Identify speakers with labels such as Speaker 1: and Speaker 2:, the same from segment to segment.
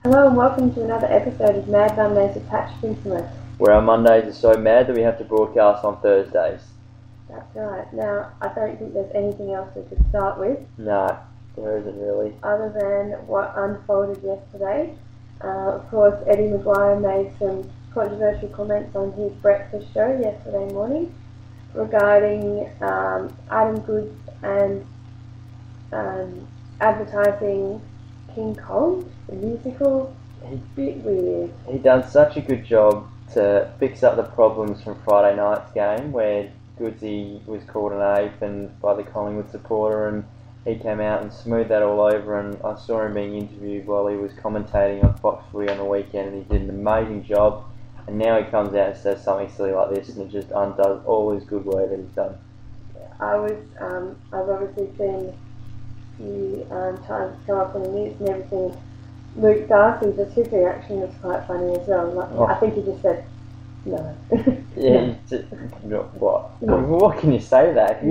Speaker 1: Hello and welcome to another episode of Modays with Patrick Celeste.
Speaker 2: Where our Mondays are so mad that we have to broadcast on Thursdays.
Speaker 1: That's right. Now, I don't think there's anything else we could start with.
Speaker 2: No, there isn't really.
Speaker 1: Other than what unfolded yesterday. Of course, Eddie Maguire made some controversial comments on his breakfast show yesterday morning regarding Adam Goods and advertising King Kong, the musical. It's a bit weird.
Speaker 2: He done such a good job to fix up the problems from Friday night's game where Goodsy was called an ape and by the Collingwood supporter, and he came out and smoothed that all over, and I saw him being interviewed while he was commentating on Fox Footy on the weekend, and he did an amazing job, and now he comes out and says something silly like this and it just undoes all his good work that he's done.
Speaker 1: I've obviously seen few times come up on the news and everything. Luke Darcy's his reaction was quite funny as well. I think he just said no.
Speaker 2: Yeah, what? No. What can you say that?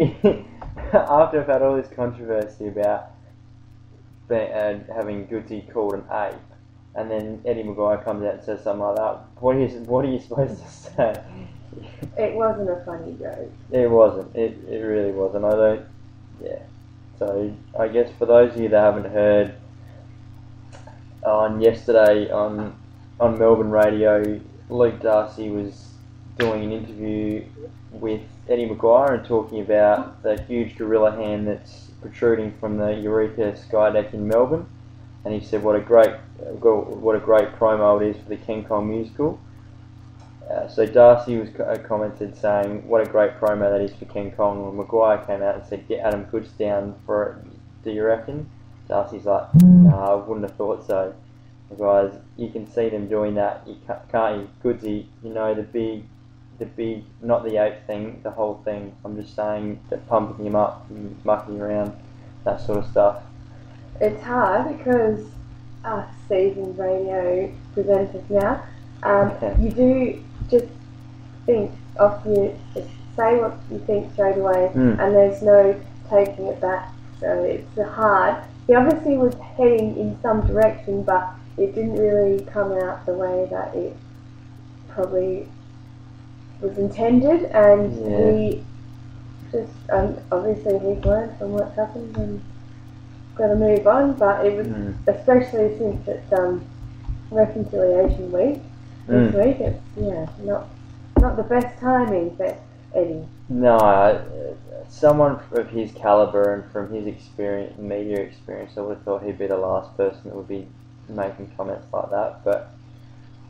Speaker 2: After I've had all this controversy about having Goodsy called an ape, and then Eddie Maguire comes out and says something like that, what are you supposed to say?
Speaker 1: It wasn't a funny joke.
Speaker 2: It wasn't. It really wasn't. So I guess for those of you that haven't heard, yesterday on Melbourne radio, Luke Darcy was doing an interview with Eddie Maguire and talking about the huge gorilla hand that's protruding from the Eureka Skydeck in Melbourne, and he said what a great promo it is for the King Kong musical. So Darcy was commented saying what a great promo that is for King Kong, and Maguire came out and said get Adam Goods down for it, do you reckon? Darcy's like, no, I wouldn't have thought so. Guys, you can see them doing that, can't you? Goodsy, the big, not the ape thing, the whole thing. I'm just saying that pumping him up and mucking around, that sort of stuff.
Speaker 1: It's hard because us seasoned radio presenters now, you do just think just say what you think straight away, and there's no taking it back. So it's hard. He obviously was heading in some direction, but it didn't really come out the way that it probably was intended, and he just obviously he's learned from what's happened and got to move on. But it was especially since it's reconciliation week this week. It's not the best timing for Eddie.
Speaker 2: No, someone of his calibre and from his experience, media experience, I would have thought he'd be the last person that would be making comments like that. But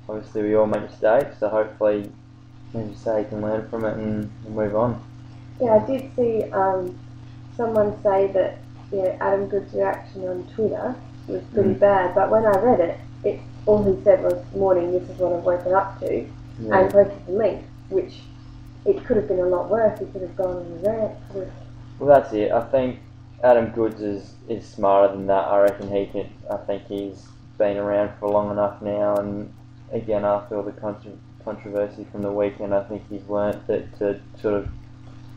Speaker 2: obviously we all make mistakes, so hopefully, as you say, he can learn from it and move on.
Speaker 1: Yeah, I did see someone say that Adam Goods' reaction on Twitter was pretty bad, but when I read it, all he said was, morning, this is what I've woken up to, and posted the link, which it could have been a lot worse. He could have gone on the rant.
Speaker 2: Well, that's it. I think Adam Goods is smarter than that. I reckon I think he's been around for long enough now, and again, after all the controversy from the weekend, I think he's learnt that to sort of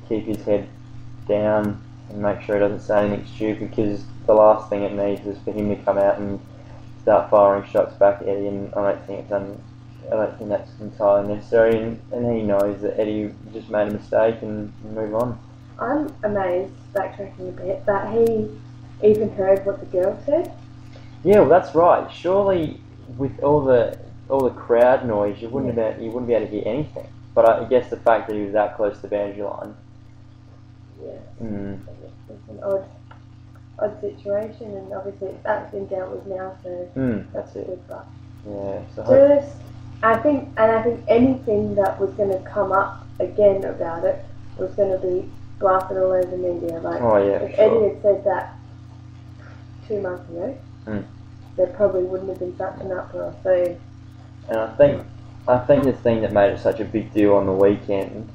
Speaker 2: keep his head down and make sure he doesn't say anything stupid, because the last thing it needs is for him to come out and start firing shots back at Eddie, and I don't think that's entirely necessary, and he knows that Eddie just made a mistake and move on.
Speaker 1: I'm amazed, backtracking a bit, that he even heard what the girl said.
Speaker 2: Yeah, well, that's right. Surely, with all the crowd noise, you wouldn't be able to hear anything. But I guess the fact that he was that close to the boundary line.
Speaker 1: Yeah, it's an odd situation, and obviously that's been dealt with now, so
Speaker 2: that's it.
Speaker 1: Good, but
Speaker 2: I
Speaker 1: think anything that was going to come up again about it was going to be blasted all over the media. If Eddie had said that 2 months ago, there probably wouldn't have been such an uproar. So,
Speaker 2: and I think the thing that made it such a big deal on the weekend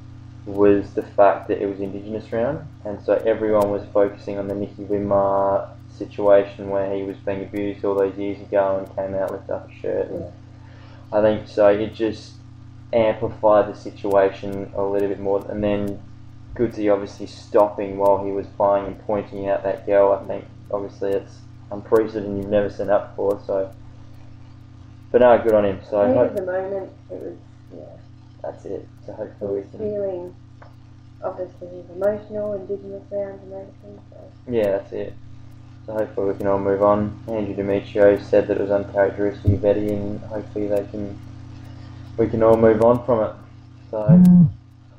Speaker 2: was the fact that it was Indigenous round, and so everyone was focusing on the Nicky Wimar situation where he was being abused all those years ago and came out with up a shirt. And I think so. It just amplified the situation a little bit more, and then Goodsy obviously stopping while he was playing and pointing out that girl. I think obviously it's unprecedented. You've never seen that before. So, but no, good on him. So
Speaker 1: at the moment, it was
Speaker 2: that's it. So hopefully we can.
Speaker 1: Feeling, obviously, he's emotional, Indigenous rounds and everything. So.
Speaker 2: Yeah, that's it. So hopefully we can all move on. Andrew Demetrio said that it was uncharacteristic of Eddie, and hopefully we can all move on from it. So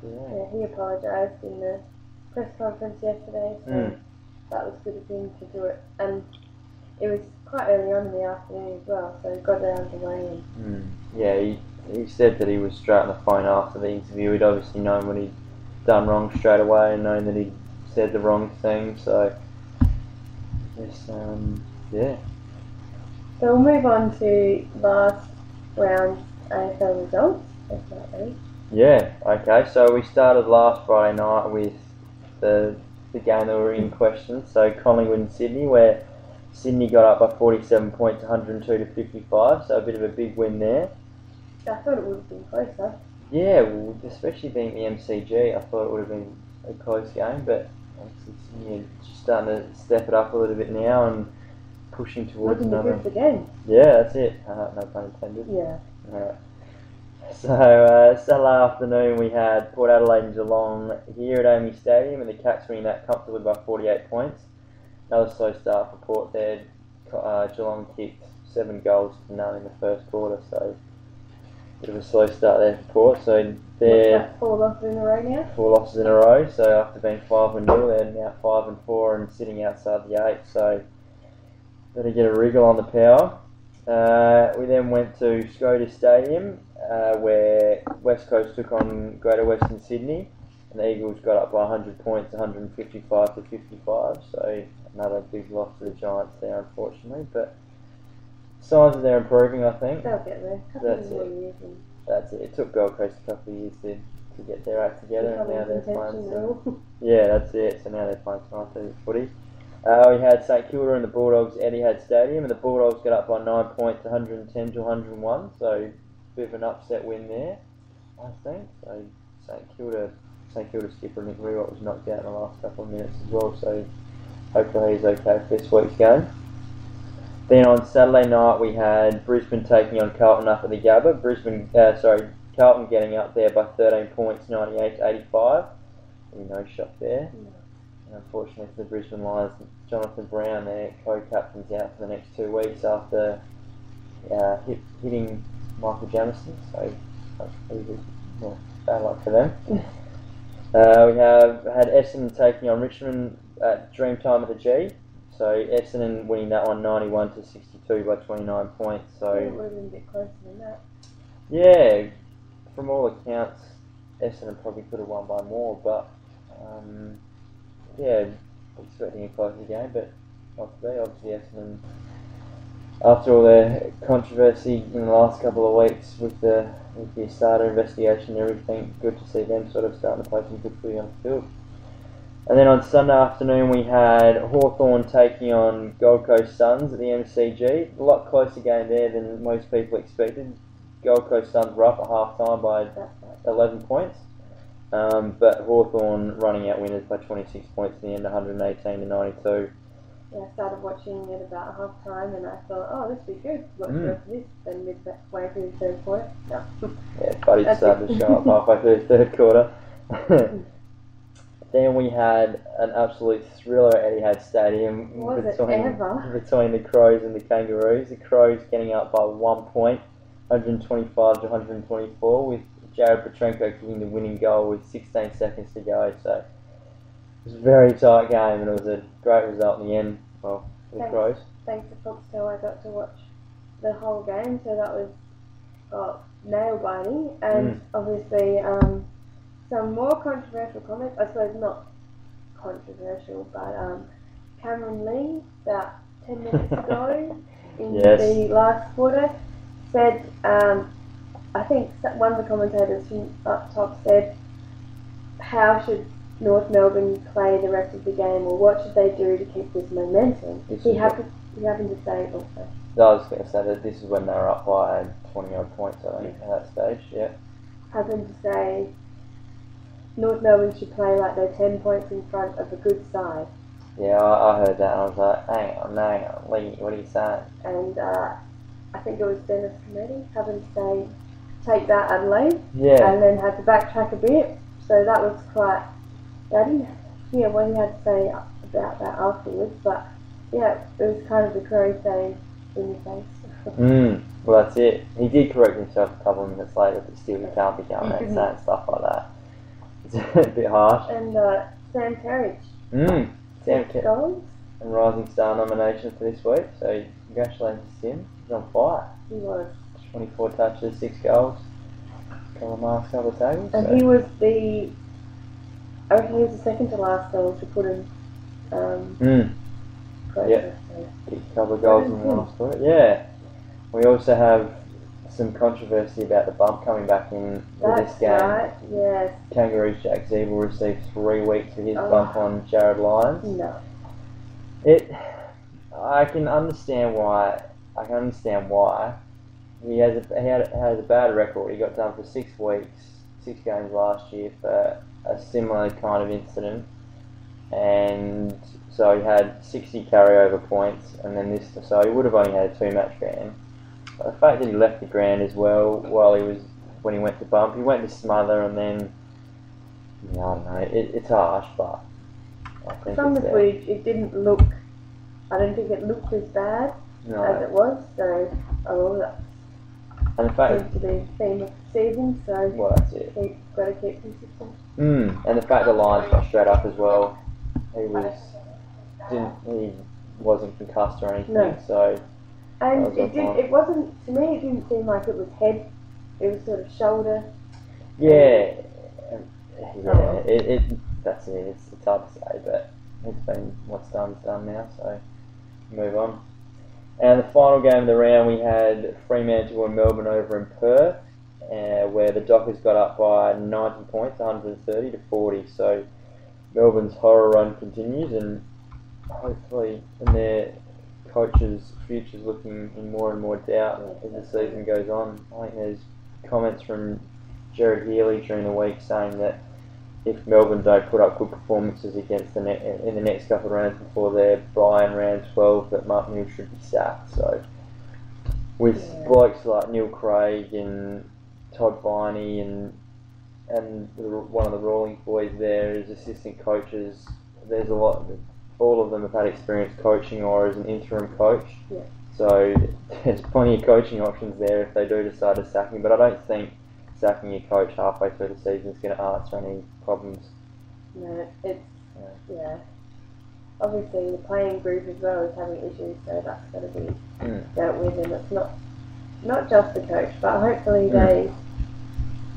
Speaker 1: yeah, he apologised in the press conference yesterday, so that was good of him to do it. And it was quite early on in the afternoon as well, so he got it out of the way.
Speaker 2: Yeah, he said that he was straight on the phone after the interview. He'd obviously known what he'd done wrong straight away and known that he'd said the wrong thing, so yes, yeah.
Speaker 1: So we'll move on to last round's AFL results. That's not ready.
Speaker 2: Yeah, okay, so we started last Friday night with the game that were in question, so Collingwood and Sydney, where Sydney got up by 47 points, 102 to 55, so a bit of a big win there.
Speaker 1: I thought it would have been closer.
Speaker 2: Yeah, well, especially being the MCG, I thought it would have been a close game, but obviously Sydney are just starting to step it up a little bit now and pushing towards another.
Speaker 1: Looking to again.
Speaker 2: Yeah, that's it. No pun intended.
Speaker 1: Yeah.
Speaker 2: Alright. So, Saturday afternoon we had Port Adelaide and Geelong here at AAMI Stadium, and the Cats winning that comfortably by 48 points. Another slow start for Port there. Geelong kicked 7 goals to none in the first quarter, so bit of a slow start there for Port. So they're
Speaker 1: 4 losses in a row now.
Speaker 2: 4 losses in a row. So after being 5-0, they're now 5-4 and sitting outside the 8. So better get a wriggle on the power. We then went to Scotia Stadium, where West Coast took on Greater Western Sydney, and the Eagles got up by 100 points, 155 to 55. So another big loss to the Giants there, unfortunately. But signs that they're improving, I think.
Speaker 1: They'll get there.
Speaker 2: That's it. It took Gold Coast a couple of years to get their act together, and now they're playing. Yeah, that's it. So now they're playing some footy. We had St Kilda and the Bulldogs at Etihad Stadium, and the Bulldogs got up by 9 points, 110 to 101. So a bit of an upset win there, I think. So St Kilda skipper Nick Rewalt was knocked out in the last couple of minutes as well. So hopefully he's okay for this week's game. Then on Saturday night we had Brisbane taking on Carlton up at the Gabba. Carlton getting up there by 13 points, 98 to 85. No shock there. No. And unfortunately for the Brisbane Lions, Jonathan Brown, their co-captain's out for the next 2 weeks after hitting Michael Jamison. So bad luck for them. We have had Essendon taking on Richmond at Dreamtime at the G. So Essendon winning that one 91 to 62 by 29 points. So
Speaker 1: it would have been a bit closer than that.
Speaker 2: Yeah, from all accounts, Essendon probably could have won by more, but expecting a closer game, but not to be. Obviously Essendon, after all their controversy in the last couple of weeks with the Asada investigation and everything, good to see them sort of starting to play some good footy on the field. And then on Sunday afternoon we had Hawthorn taking on Gold Coast Suns at the MCG. A lot closer game there than most people expected. Gold Coast Suns were up at half time by 11 points. But Hawthorn running out winners by 26 points in the end, 118 to 92.
Speaker 1: Yeah, I started watching it about half time and I thought, this would be good. Watch the rest of this. Then midway through the third quarter, no.
Speaker 2: Yeah, Buddy started to show up halfway through the third quarter. Then we had an absolute thriller at Etihad Stadium between the Crows and the Kangaroos. The Crows getting up by 1 point, 125 to 124, with Jared Petrenko kicking the winning goal with 16 seconds to go. So it was a very tight game, and it was a great result in the end. Well, for the Crows.
Speaker 1: Thanks to Foxtel, I got to watch the whole game, so that was nail biting, and obviously some more controversial comments. I suppose not controversial, but Cameron Lee, about 10 minutes ago in the last quarter, said, I think one of the commentators from up top said, how should North Melbourne play the rest of the game, or what should they do to keep this momentum? He happened to say also.
Speaker 2: I was going to say that this is when they were up by 20 odd points, I think, at that stage, yeah.
Speaker 1: Happened to say North Melbourne should play like they're 10 points in front of a good side.
Speaker 2: Yeah, I heard that and I was like, hang on, Lee, what are you saying?
Speaker 1: And I think it was Dennis Cometti having to say, take that Adelaide,
Speaker 2: Yeah.
Speaker 1: and then had to backtrack a bit. So that was quite. I didn't hear what he had to say about that afterwards, but yeah, it was kind of the Crow saying in your face.
Speaker 2: Well, that's it. He did correct himself a couple of minutes later, but still, you can't be going out saying stuff like that. It's a bit harsh.
Speaker 1: And Sam Kerridge.
Speaker 2: Sam
Speaker 1: 6 goals.
Speaker 2: And Rising Star nomination for this week, so congratulations to him. He's on fire.
Speaker 1: He was.
Speaker 2: 24 touches, 6 goals, couple of marks, couple of tackles.
Speaker 1: And
Speaker 2: so.
Speaker 1: he was I reckon he was the second to last goal to put in.
Speaker 2: Yep. A couple of goals in the last quarter. Yeah. We also have some controversy about the bump coming back in this game.
Speaker 1: That's right, yes.
Speaker 2: Kangaroos Jack Zee will receive 3 weeks for his bump on Jared Lyons.
Speaker 1: No.
Speaker 2: I can understand why. He had a bad record. He got done for 6 weeks, 6 games last year for a similar kind of incident, and so he had 60 carryover points, and then so he would have only had a 2-match ban. But the fact that he left the ground as well when he went to bump, he went to smother, and then I don't know. It's harsh, but I think
Speaker 1: from the footage, it didn't look. I don't think it looked as bad as it was. So,
Speaker 2: and the fact
Speaker 1: seems to be the theme of the season. So,
Speaker 2: well, that's it.
Speaker 1: We've got to keep consistent.
Speaker 2: And the fact the Lions got straight up as well. He wasn't concussed or anything.
Speaker 1: No.
Speaker 2: So.
Speaker 1: And it wasn't, to me, it didn't seem like it was head, it was sort of shoulder.
Speaker 2: Yeah, that's it, it's hard to say, but it's been, what's done is done now, so move on. And the final game of the round, we had Fremantle and Melbourne over in Perth, where the Dockers got up by 90 points, 130 to 40, so Melbourne's horror run continues, and hopefully, in their coach's future's looking in more and more doubt as the season goes on. I think there's comments from Jared Healy during the week saying that if Melbourne don't put up good performances against in the next couple of rounds before their bye in round 12, that Mark Neal should be sacked. So with blokes like Neil Craig and Todd Viney and one of the Rawlings boys there as assistant coaches, there's a lot. All of them have had experience coaching or as an interim coach.
Speaker 1: Yeah.
Speaker 2: So there's plenty of coaching options there if they do decide to sack him. But I don't think sacking your coach halfway through the season is going to answer any problems.
Speaker 1: No, obviously the playing group as well is having issues, so that's got to be dealt with, and it's not just the coach, but hopefully they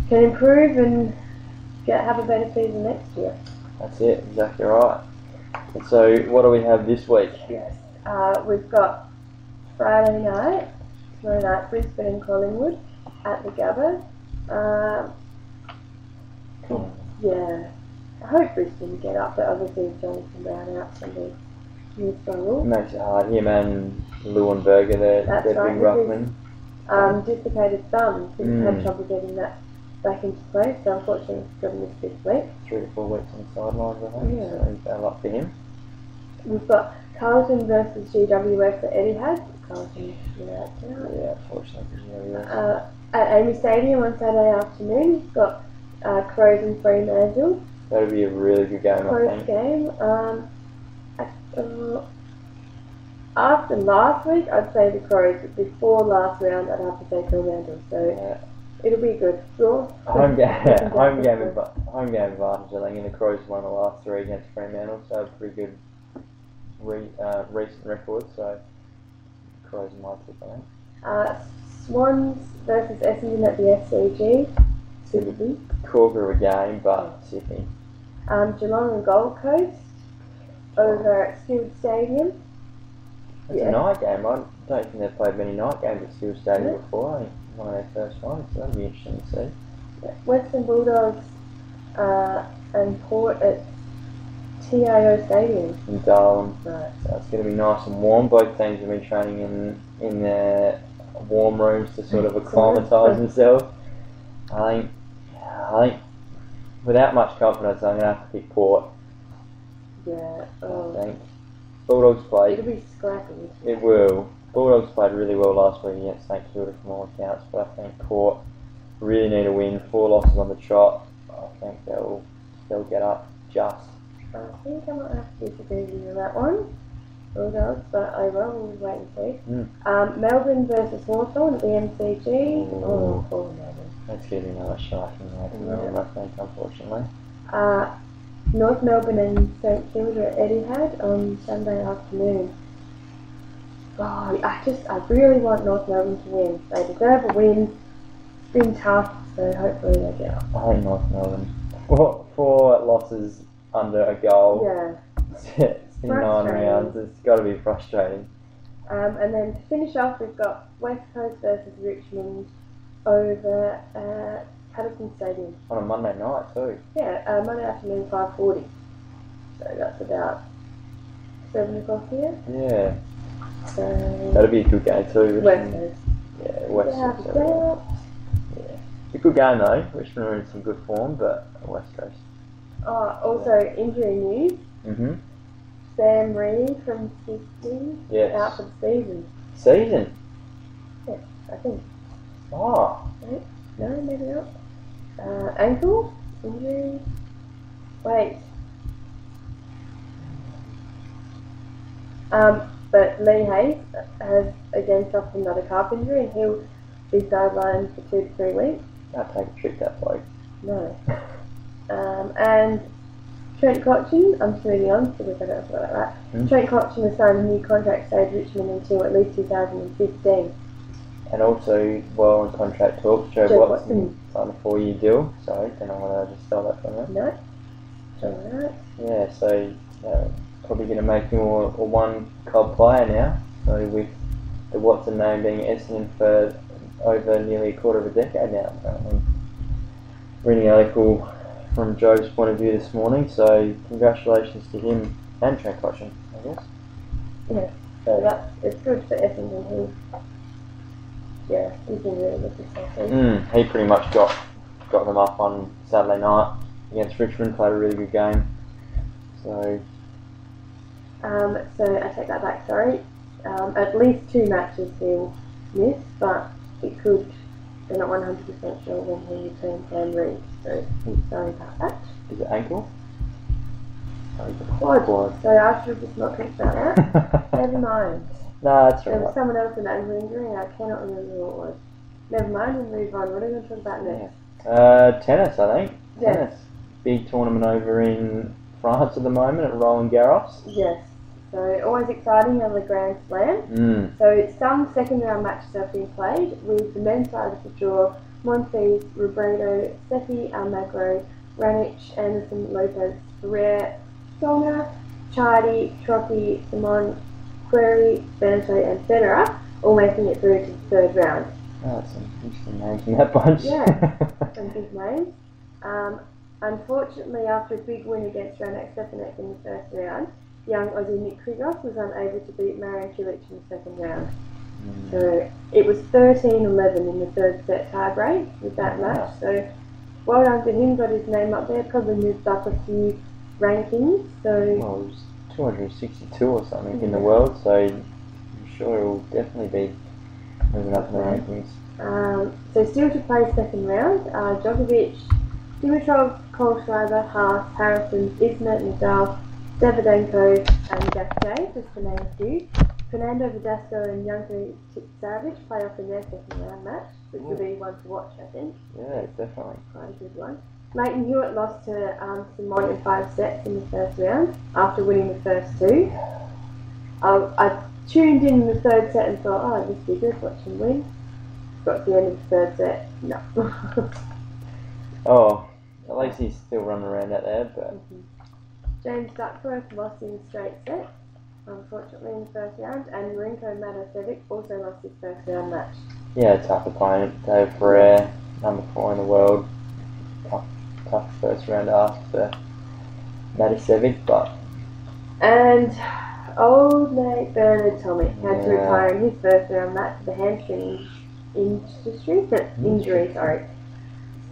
Speaker 1: can improve and have a better season next year.
Speaker 2: That's it, exactly right. And so, what do we have this week?
Speaker 1: Yes, we've got Friday night, tomorrow night, Brisbane and Collingwood at the Gabba. Yeah, I hope Brisbane get up, but obviously if Jonathan Brown out, can be new struggle.
Speaker 2: It makes it hard. Him and Leuenberger, they're big ruckman.
Speaker 1: Dislocated thumb, so he's had trouble getting that back into place, so unfortunately he's got to miss this week.
Speaker 2: 3 to 4 weeks on the sidelines, I think, so bad luck for him.
Speaker 1: We've got Carlton versus GWS at Etihad. Carlton,
Speaker 2: Yeah, unfortunately.
Speaker 1: At Amy Stadium on Saturday afternoon, we've got Crows and Fremantle.
Speaker 2: That'll be a really good game,
Speaker 1: Close
Speaker 2: I think.
Speaker 1: game. After last week, I'd say the Crows, but before last round, I'd have to say Fremantle. So it'll be a good draw.
Speaker 2: Home game advantage, I think, and the Crows won the last 3 against Fremantle, so a pretty good recent record, so the Crows might tip on it.
Speaker 1: Swans versus Essendon at the SCG. Sydney.
Speaker 2: Corker of a game, but Sydney.
Speaker 1: Geelong and Gold Coast over at Steele Stadium.
Speaker 2: It's a night game. I don't think they've played many night games at Steele Stadium before. I think one of their first ones, so that'll be interesting to see.
Speaker 1: Western Bulldogs and Port at TIO Stadium.
Speaker 2: In Darwin.
Speaker 1: Right.
Speaker 2: So it's going to be nice and warm. Both teams have been training in their warm rooms to sort of acclimatise themselves. I think without much confidence, I'm going to have to pick Port.
Speaker 1: Yeah.
Speaker 2: I think. Bulldogs played.
Speaker 1: It'll be scrappy.
Speaker 2: It will. Bulldogs played really well last week against St Kilda from all accounts, but I think Port really need a win. 4 losses on the trot. I think they'll get up just.
Speaker 1: I think I might have to disagree with you on that one. Bulldogs, but oh well, we'll wait and see. Melbourne versus Hawthorn at the MCG. Oh, poor Melbourne.
Speaker 2: That's going to be another striking game for Melbourne, I think, unfortunately.
Speaker 1: North Melbourne and St Kilda at Etihad on Sunday afternoon. Oh, I really want North Melbourne to win. They deserve a win. It's been tough, so hopefully they get up.
Speaker 2: I hate North Melbourne. 4 losses under a goal.
Speaker 1: Yeah.
Speaker 2: In 9 rounds. It's got to be frustrating.
Speaker 1: And then to finish off, we've got West Coast versus Richmond over at Patterson Stadium.
Speaker 2: On a Monday night too.
Speaker 1: Yeah, Monday afternoon, 5:40. So that's about 7 o'clock here.
Speaker 2: Yeah.
Speaker 1: So
Speaker 2: that'll be a good game too.
Speaker 1: West Coast.
Speaker 2: Yeah, West Coast. Yeah. It's a good game though. Richmond are in some good form, but West Coast.
Speaker 1: Oh, also injury news.
Speaker 2: Mhm.
Speaker 1: Sam Reid from Sydney out for the season.
Speaker 2: Season?
Speaker 1: Yeah, I think.
Speaker 2: Oh.
Speaker 1: No, maybe not. Ankle injury. Wait. But Lee Hayes has again suffered another calf injury, and he'll be sidelined for 2 to 3 weeks.
Speaker 2: I'll take a trip that bloke.
Speaker 1: No. And Trent Cotchin, I'm just moving on because I don't know about that. Trent Cotchin has signed a new contract to stay at Richmond until at least 2015.
Speaker 2: And also, while in contract talks, Joe Watson signed a 4-year deal. Sorry, don't know whether I just stole that from you.
Speaker 1: No. Alright.
Speaker 2: Yeah, so probably going to make him a one club player now. So with the Watson name being Essendon for over nearly a quarter of a decade now, apparently. Reading an article from Joe's point of view this morning, so congratulations to him and Trent Cotchin, I guess.
Speaker 1: Yeah, so it's good for Essendon. He's been really good this season.
Speaker 2: He pretty much got them up on Saturday night against Richmond, played a really good game. So
Speaker 1: I take that back, sorry. At least 2 matches he'll miss, but it could, they're not 100% sure when he returns Sam Reid, so sorry about that.
Speaker 2: Is it ankle?
Speaker 1: Quad. So I should have just not talked about that. Never mind.
Speaker 2: No, that's right.
Speaker 1: There was someone else with an ankle injury and I cannot remember who it was. Never mind, we'll move on. What are we going to talk about next?
Speaker 2: Tennis, I think.
Speaker 1: Yes.
Speaker 2: Tennis. Big tournament over in France at the moment at Roland Garros.
Speaker 1: Yes. So always exciting on the Grand Slam. So some second round matches have been played with the men's side of the draw: Monfils, Robredo, Seppi, Almagro, Ranich, Anderson, Lopez, Ferrer, Solner, Chardy, Trophy, Simon, Query, Beneteau and Federer, all making it through to the 3rd round.
Speaker 2: Oh, that's some interesting names in that bunch.
Speaker 1: Yeah, some big names. Unfortunately, after a big win against Ranek Stepanek in the 1st round, young Aussie Nick Kyrgios was unable to beat Marian Cilic in the 2nd round. So it was 13-11 in the 3rd set tie-break with that match. So well done to him, got his name up there, probably moved up a few rankings. So
Speaker 2: well, it was 262 or something in the world, so I'm sure he'll definitely be moving up in the rankings.
Speaker 1: So still to play 2nd round, Djokovic, Dimitrov, Kohlschreiber, Haas, Harrison, Isner, Nadal, Davydenko and Gasquet, just to name a few. Fernando Verdasco and Janko Savage play off in their 2nd round match, which will be one to watch, I think.
Speaker 2: Yeah, definitely.
Speaker 1: Quite a good one. Leighton Hewitt lost to Simon in 5 sets in the 1st round after winning the first 2. I tuned in the 3rd set and thought, oh, this will be good, watch him win. Got to the end of the 3rd set, no.
Speaker 2: Oh, at least he's still running around out there, but...
Speaker 1: James Duckworth lost in a straight set, unfortunately, in the 1st round, and Marinko Matasevic also lost his 1st round match.
Speaker 2: Yeah, tough opponent. Dave Ferrer, number 4 in the world. Tough 1st round ask for Matasevic, but...
Speaker 1: And old mate Bernard Tomic had to retire in his 1st round match with a hamstring injury.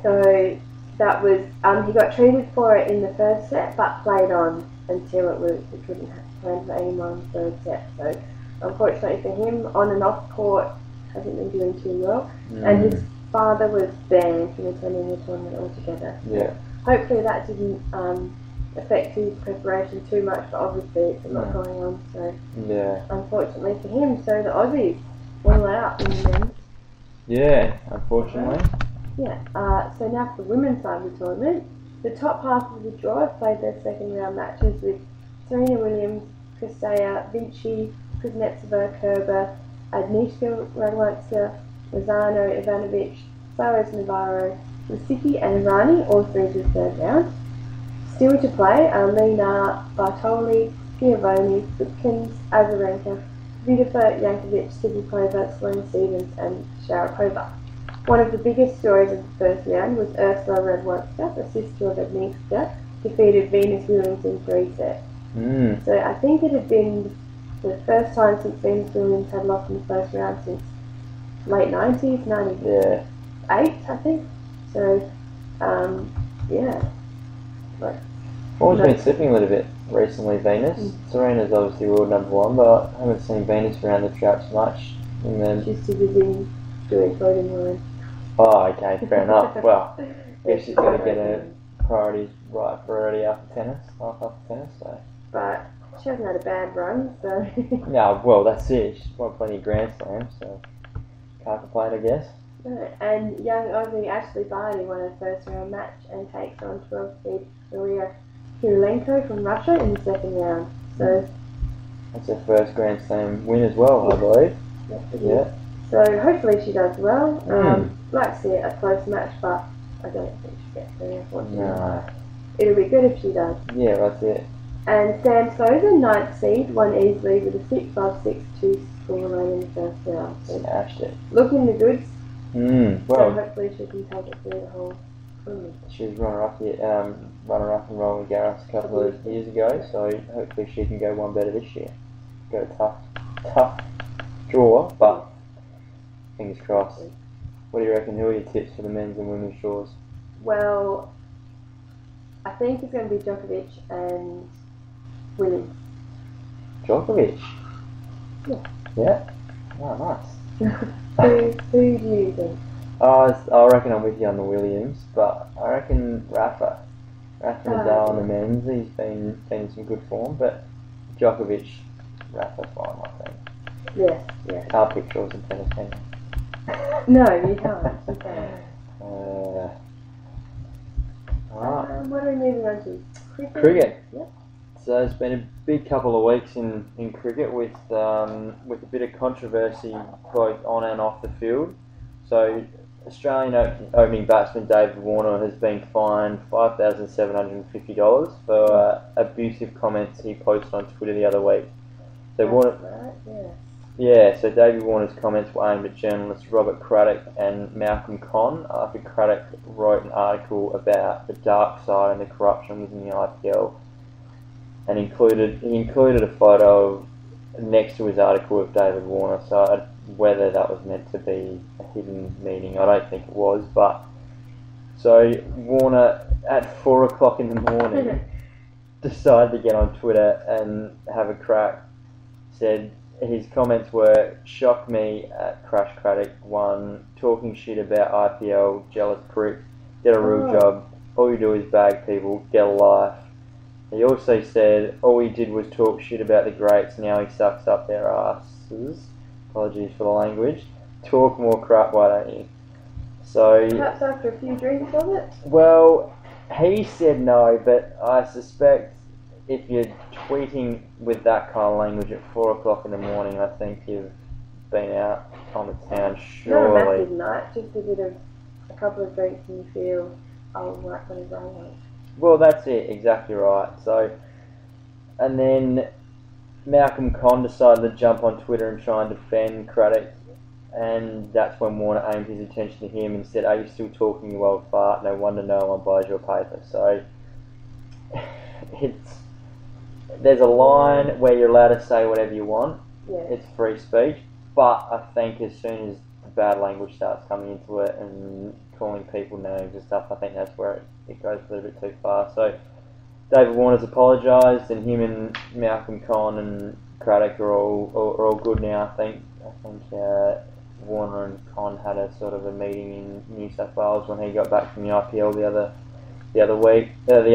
Speaker 1: So that was he got treated for it in the 1st set, but played on until it couldn't planned for any more in the third set. So unfortunately for him, on and off court, hasn't been doing too well. And his father was banned from attending the tournament altogether.
Speaker 2: Yeah.
Speaker 1: Hopefully that didn't affect his preparation too much, but obviously it's a lot going on. So
Speaker 2: yeah,
Speaker 1: unfortunately for him, so the Aussies won out in the men's.
Speaker 2: Yeah, unfortunately.
Speaker 1: Yeah. So now for the women's side of the tournament, the top half of the draw have played their second round matches with Serena Williams, Kristaya, Vinci, Kuznetsova, Kerber, Agnieszka Radwanska, Lozano, Ivanovic, Suarez Navarro, Lisicki and Irani, all through to the third round. Still to play are Lena Bartoli, Piavoni, Witkins, Azarenka, Vidafa, Yankovic, Sibikova, Sloane Stevens and Sharapova. One of the biggest stories of the first round was Ursula Radwanska, a sister of Agnieszka, defeated Venus Williams in 3 sets. So I think it had been the first time since Venus Williams had lost in the first round since late 90s, 98, I think. So, yeah.
Speaker 2: Well, we've been slipping a little bit recently, Venus. Serena's obviously world number 1, but I haven't seen Venus around the traps much. And then
Speaker 1: she's too busy doing floating line.
Speaker 2: Oh, okay, fair enough. Well, I guess she's got to get her priorities right for already after tennis, so.
Speaker 1: But she hasn't had a bad run, so.
Speaker 2: No, well, that's it. She's won plenty of Grand Slams, so can't complain, I guess.
Speaker 1: No, and young Aussie Ashley Barty won her first round match and takes on 12-seed Maria Kirilenko from Russia in the second round. So
Speaker 2: that's her first Grand Slam win as well, I believe.
Speaker 1: Yeah. So hopefully she does well. Like to see a close match, but I don't think she gets there, unfortunately.
Speaker 2: No.
Speaker 1: It'll be good if she does.
Speaker 2: Yeah, that's it.
Speaker 1: And Sam Souza, 9th seed, won easily with a 6-5-6-2 scoreline in the first round. So
Speaker 2: smashed it.
Speaker 1: Looking the goods.
Speaker 2: Well,
Speaker 1: so hopefully she can take it through the whole tournament.
Speaker 2: She was runner-up in Roland Garros a couple of years ago, so hopefully she can go one better this year. Got a tough draw, but fingers crossed. What do you reckon? Who are your tips for the men's and women's draws?
Speaker 1: Well, I think it's going to be Djokovic and Williams.
Speaker 2: Djokovic?
Speaker 1: Yeah.
Speaker 2: Yeah? Oh, nice.
Speaker 1: Who do you think?
Speaker 2: I reckon I'm with you on the Williams, but I reckon Rafa Nadal on the men's, he's been in some good form, but Djokovic, Rafa fine, I think.
Speaker 1: Yeah.
Speaker 2: Can't pick draws in tennis, can you?
Speaker 1: No, you can't. You can't.
Speaker 2: Alright.
Speaker 1: What are we moving on to?
Speaker 2: Cricket.
Speaker 1: Yep.
Speaker 2: So it's been a big couple of weeks in cricket with a bit of controversy both on and off the field. So Australian opening batsman David Warner has been fined $5,750 for abusive comments he posted on Twitter the other week. So so David Warner's comments were aimed at journalists Robert Craddock and Malcolm Conn after Craddock wrote an article about the dark side and the corruption within the IPL, and he included a photo next to his article of David Warner. So whether that was meant to be a hidden meaning, I don't think it was. But so Warner at 4 o'clock in the morning decided to get on Twitter and have a crack. Said his comments were, "Shock me at Crash Craddock 1, talking shit about IPL, jealous prick, get a real job, all you do is bag people, get a life." He also said all he did was talk shit about the greats, now he sucks up their asses. Apologies for the language. Talk more crap, why don't you? So
Speaker 1: perhaps after a few drinks of it?
Speaker 2: Well, he said no, but I suspect if you're tweeting with that kind of language at 4 o'clock in the morning, I think you've been out on the town, surely.
Speaker 1: Not a massive night, just a couple of drinks and you feel, I'll write whatever I want.
Speaker 2: Well, that's it, exactly right. So, and then Malcolm Conn decided to jump on Twitter and try and defend Craddock, and that's when Warner aimed his attention to him and said, "Are you still talking, you old fart? No wonder no one buys your paper." So, there's a line where you're allowed to say whatever you want.
Speaker 1: Yeah.
Speaker 2: It's free speech, but I think as soon as the bad language starts coming into it and calling people names and stuff, I think that's where it goes a little bit too far. So David Warner's apologised, and him and Malcolm Conn and Craddock are all good now. I think Warner and Conn had a sort of a meeting in New South Wales when he got back from the IPL the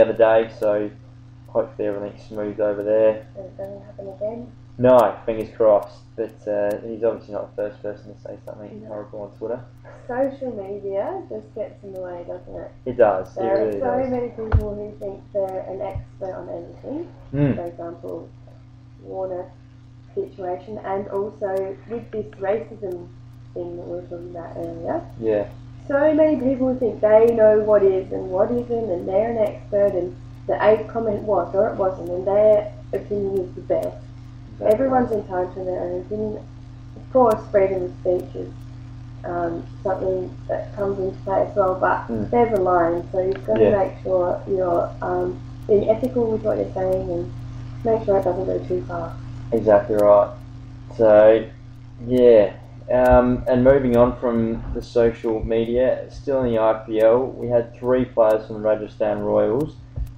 Speaker 2: other day. So hopefully everything's smooth over there.
Speaker 1: Is it going to happen again?
Speaker 2: No, fingers crossed. But he's obviously not the first person to say something horrible on Twitter.
Speaker 1: Social media just gets in the way, doesn't it?
Speaker 2: It does.
Speaker 1: There
Speaker 2: it really
Speaker 1: are so
Speaker 2: does.
Speaker 1: many people who think they're an expert on anything. For example, Warner situation, and also with this racism thing that we were talking about earlier.
Speaker 2: Yeah.
Speaker 1: So many people think they know what is and what isn't, and they're an expert, and the A comment was or it wasn't, and their opinion is the best.
Speaker 2: Exactly.
Speaker 1: Everyone's entitled to their own opinion. Of course, freedom of speech is something that comes into play as well, but there's a line, so you've got to make sure you're being ethical with what you're saying and make sure it doesn't go too far.
Speaker 2: Exactly right. So, yeah. And moving on from the social media, still in the IPL, we had 3 players from the Rajasthan Royals,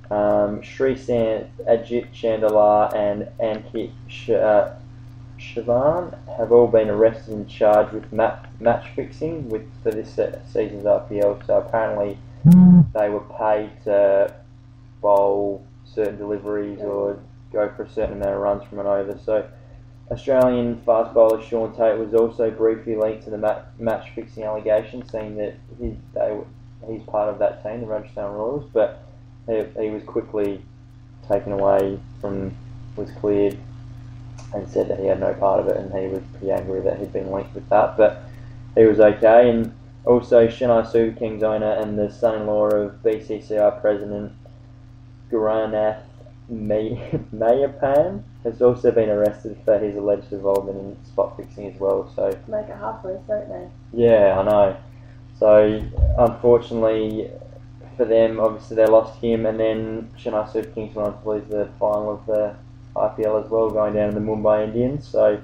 Speaker 2: Sreesanth, Ajit Chandler and Ankit Shivan have all been arrested and charged with match fixing for this season's IPL. So apparently they were paid to bowl certain deliveries or go for a certain amount of runs from an over. So Australian fast bowler Sean Tate was also briefly linked to the match fixing allegations, saying that he's part of that team, the Rajasthan Royals, but he was quickly taken away was cleared and said that he had no part of it, and he was pretty angry that he'd been linked with that, but he was okay. And also Chennai Super Kings owner and the son-in-law of BCCI president Guranath Mayapan has also been arrested for his alleged involvement in spot fixing as well. So
Speaker 1: make it hard for us, don't they?
Speaker 2: Yeah, I know. So unfortunately for them, obviously they lost him, and then Chennai Super Kings went on to lose the final of the IPL as well, going down to the Mumbai Indians. So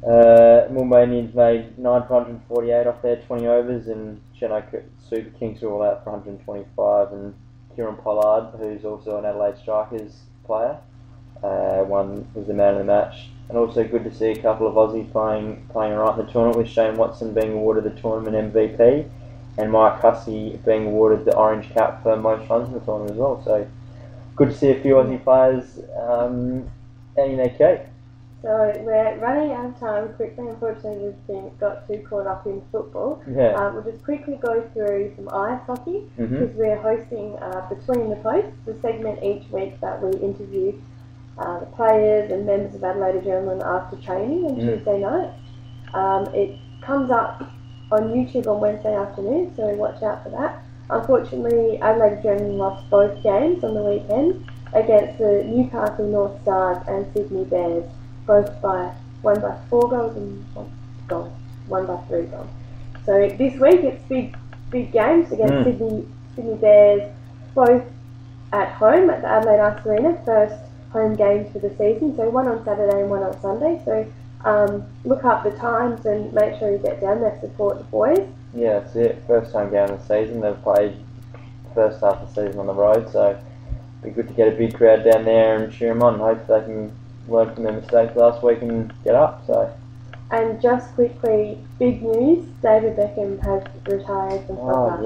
Speaker 2: Mumbai Indians made 948 off their 20 overs, and Chennai Super Kings were all out for 125. And Kieran Pollard, who's also an Adelaide Strikers player, was the man of the match. And also good to see a couple of Aussies playing right in the tournament, with Shane Watson being awarded the tournament MVP and Mike Hussey being awarded the Orange Cap for most runs in the tournament as well. So good to see a few Aussie players earning their keep.
Speaker 1: So we're running out of time quickly. Unfortunately, we've got too caught up in football.
Speaker 2: Yeah.
Speaker 1: We'll just quickly go through some ice hockey, because we're hosting Between the Posts, the segment each week that we interview the players and members of Adelaide Adrenaline after training on Tuesday night. It comes up on YouTube on Wednesday afternoon, so watch out for that. Unfortunately, Adelaide Adrenaline lost both games on the weekend against the Newcastle North Stars and Sydney Bears, both by one by 4 goals and one by 3 goals. So this week it's big games against Sydney Bears, both at home at the Adelaide Ice Arena, first home games for the season, so one on Saturday and one on Sunday. So look up the times and make sure you get down there, support the boys.
Speaker 2: Yeah, that's it. First home game of the season. They've played the first half of the season on the road, so it'd be good to get a big crowd down there and cheer them on. Hope they can learn from their mistakes last week and get up. So.
Speaker 1: And just quickly, big news: David Beckham has retired from soccer.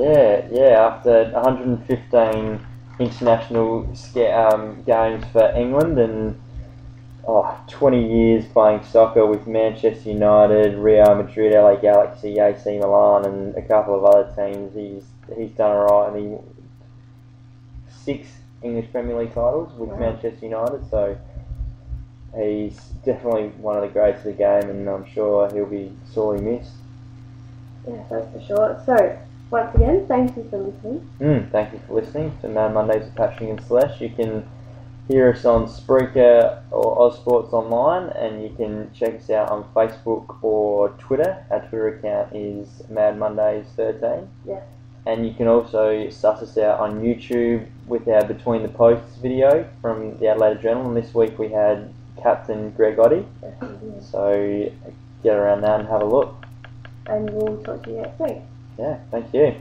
Speaker 2: Yeah. After 115 international games for England and 20 years playing soccer with Manchester United, Real Madrid, LA Galaxy, AC Milan, and a couple of other teams, he's done alright. And 6 English Premier League titles with Manchester United, so he's definitely one of the greats of the game, and I'm sure he'll be sorely missed.
Speaker 1: Yeah, that's for sure. So, once again, thank you for listening.
Speaker 2: Thank you for listening to Mad Mondays with Patrick and Celeste. You can hear us on Spreaker or Ozsports Online, and you can check us out on Facebook or Twitter. Our Twitter account is Mad Mondays 13.
Speaker 1: Yeah.
Speaker 2: And you can also suss us out on YouTube with our Between the Posts video from the Adelaide Adrenaline. This week we had Captain Greg Oddie. So get around that and have a look.
Speaker 1: And we'll talk to you next week.
Speaker 2: Yeah, thank you.